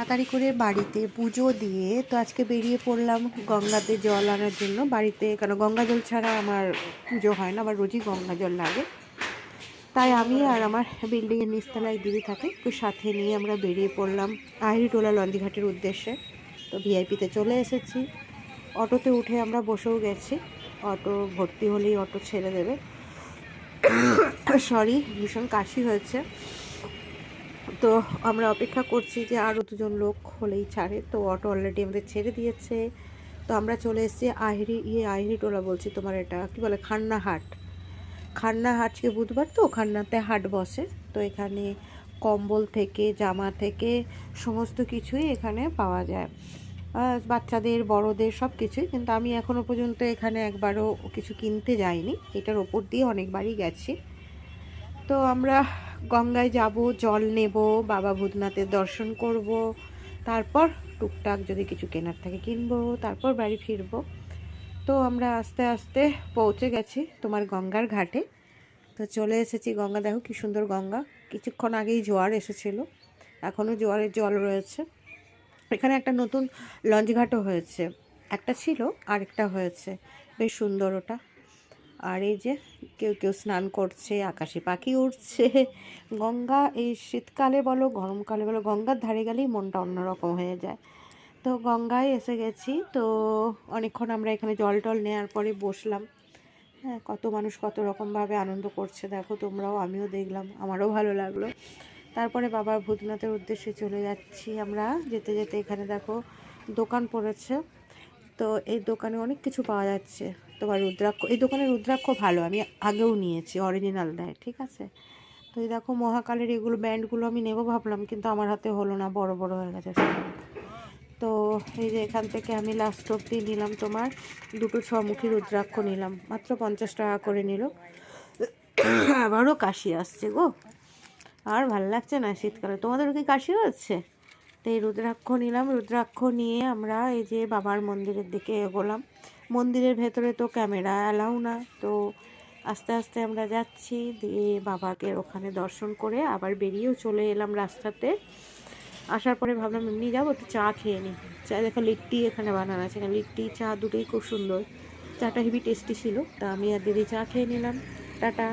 তাড়াতাড়ি করে বাড়িতে পুজো দিয়ে তো আজকে বেরিয়ে পড়লাম গঙ্গাতে জল আনার জন্য। বাড়িতে কেন গঙ্গা জল ছাড়া আমার পুজো হয় না, আমার রোজই গঙ্গা জল লাগে। তাই আমি আর আমার বিল্ডিংয়ের নিচতলায় দিদি থাকে, তো সাথে নিয়ে আমরা বেরিয়ে পড়লাম আহিরিটোলা লঞ্চঘাটের উদ্দেশ্যে। তো ভিআইপিতে চলে এসেছি, অটোতে উঠে আমরা বসেও গেছি। অটো ভর্তি হলেই অটো ছেড়ে দেবে। সরি, ভীষণ কাশি হয়েছে। তো আমরা অপেক্ষা করছি যে আরও দুজন লোক হলেই ছাড়ে। তো অটো অলরেডি আমাদের ছেড়ে দিয়েছে। তো আমরা চলে এসেছি আহিরিটোলা বলছি, তোমার এটা কি বলে, খান্না হাটকে বুধবার তো খান্নাতে হাট বসে। তো এখানে কম্বল থেকে জামা থেকে সমস্ত কিছুই এখানে পাওয়া যায়, বাচ্চাদের বড়দের সব কিছুই। কিন্তু আমি এখনও পর্যন্ত এখানে একবারও কিছু কিনতে যাইনি, এটার ওপর দিয়ে অনেকবারই গেছি। তো আমরা গঙ্গায় যাব, জল নেব, বাবা ভূতনাথের দর্শন করব, তারপর টুকটাক যদি কিছু কেনার থাকে কিনবো, তারপর বাড়ি ফিরবো। তো আমরা আস্তে আস্তে পৌঁছে গেছি তোমার গঙ্গার ঘাটে। তো চলে এসেছি গঙ্গা, দেখো কি সুন্দর গঙ্গা। কিছুক্ষণ আগেই জোয়ার এসেছিল, এখনও জোয়ারের জল রয়েছে। এখানে একটা নতুন লঞ্চ ঘাটও হয়েছে, একটা ছিল আরেকটা হয়েছে, বেশ সুন্দর ওটা। আর এই যে কেউ কেউ স্নান করছে, আকাশে পাখি উঠছে। গঙ্গা এই শীতকালে বলো গরমকালে বলো, গঙ্গার ধারে গেলেই মনটা অন্যরকম হয়ে যায়। তো গঙ্গায় এসে গেছি। তো অনেকক্ষণ আমরা এখানে জল টল নেওয়ার পরে বসলাম। হ্যাঁ, কত মানুষ কত রকমভাবে আনন্দ করছে দেখো তোমরাও, আমিও দেখলাম, আমারও ভালো লাগলো। তারপরে বাবার ভূতনাথের উদ্দেশ্যে চলে যাচ্ছি আমরা। যেতে যেতে এখানে দেখো দোকান পড়েছে। তো এই দোকানে অনেক কিছু পাওয়া যাচ্ছে। তোমার রুদ্রাক্ষ, এই দোকানের রুদ্রাক্ষ ভালো, আমি আগেও নিয়েছি, অরিজিনাল দেয়, ঠিক আছে। তো এই দেখো মহাকালের এগুলো ব্যান্ডগুলো আমি নেবো ভাবলাম, কিন্তু আমার হাতে হলো না, বড় বড় হয়ে গেছে সব। তো এই যে এখান থেকে আমি লাস্ট অব্দি নিলাম তোমার দুটো ছমুখী রুদ্রাক্ষ নিলাম, মাত্র 50 টাকা করে নিল। আবারও কাশি আসছে গো, আর ভালো লাগছে না শীতকালে। তোমাদেরও কি কাশি হচ্ছে? তো এই রুদ্রাক্ষ নিলাম, রুদ্রাক্ষ নিয়ে আমরা এই যে বাবার মন্দিরের দিকে এগোলাম। মন্দিরের ভেতরে তো ক্যামেরা অ্যালাউ না, তো আস্তে আস্তে আমরা যাচ্ছি, দিয়ে বাবাকে ওখানে দর্শন করে আবার বেরিয়েও চলে এলাম রাস্তাতে। আসার পরে ভাবলাম এমনি যাবো, একটু চা খেয়ে নিই। চা দেখো লিট্টি এখানে বানানো আছে, এখানে লিট্টি চা দুটোই খুব সুন্দর, চাটা হেবি টেস্টি ছিল। তা আমি আর দিদি চা খেয়ে নিলাম। টাটা।